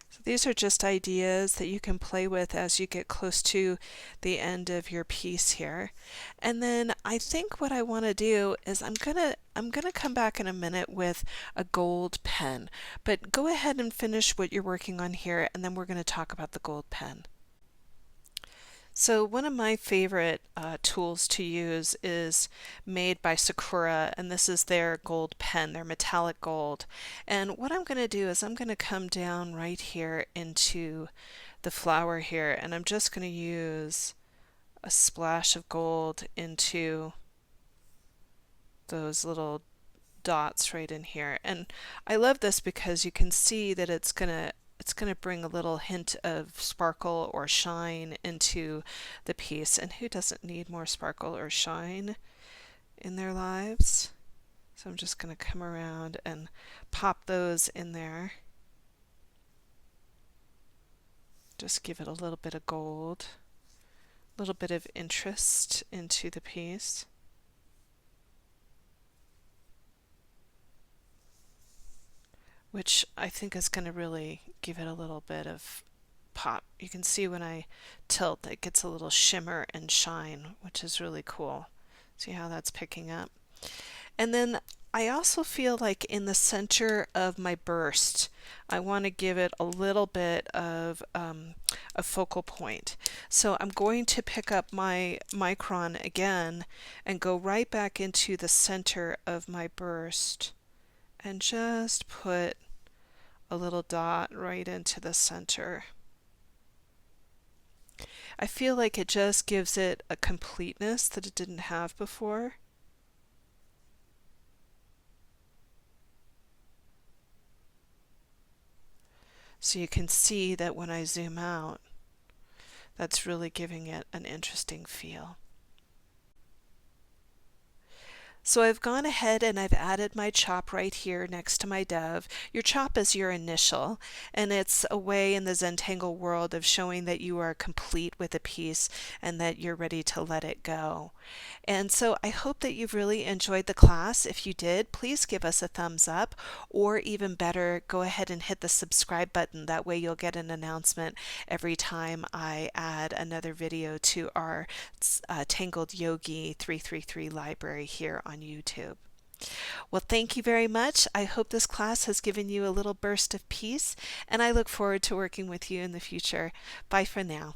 So these are just ideas that you can play with as you get close to the end of your piece here. And then I think what I want to do is I'm gonna come back in a minute with a gold pen. But go ahead and finish what you're working on here, and then we're going to talk about the gold pen. So one of my favorite tools to use is made by Sakura, and this is their gold pen, their metallic gold. And what I'm going to do is I'm going to come down right here into the flower here, and I'm just going to use a splash of gold into those little dots right in here. And I love this because you can see that it's going to it's going to bring a little hint of sparkle or shine into the piece. And who doesn't need more sparkle or shine in their lives? So I'm just going to come around and pop those in there. Just give it a little bit of gold, a little bit of interest into the piece. Which I think is going to really give it a little bit of pop. You can see when I tilt, it gets a little shimmer and shine, which is really cool. See how that's picking up? And then I also feel like in the center of my burst, I want to give it a little bit of a focal point. So I'm going to pick up my micron again and go right back into the center of my burst and just put a little dot right into the center. I feel like it just gives it a completeness that it didn't have before. So you can see that when I zoom out, that's really giving it an interesting feel. So I've gone ahead and I've added my chop right here next to my dove. Your chop is your initial, and it's a way in the Zentangle world of showing that you are complete with a piece and that you're ready to let it go. And so I hope that you've really enjoyed the class. If you did, please give us a thumbs up, or even better, go ahead and hit the subscribe button. That way you'll get an announcement every time I add another video to our Tangled Yogi 333 library here on YouTube. Well, thank you very much. I hope this class has given you a little burst of peace, and I look forward to working with you in the future. Bye for now.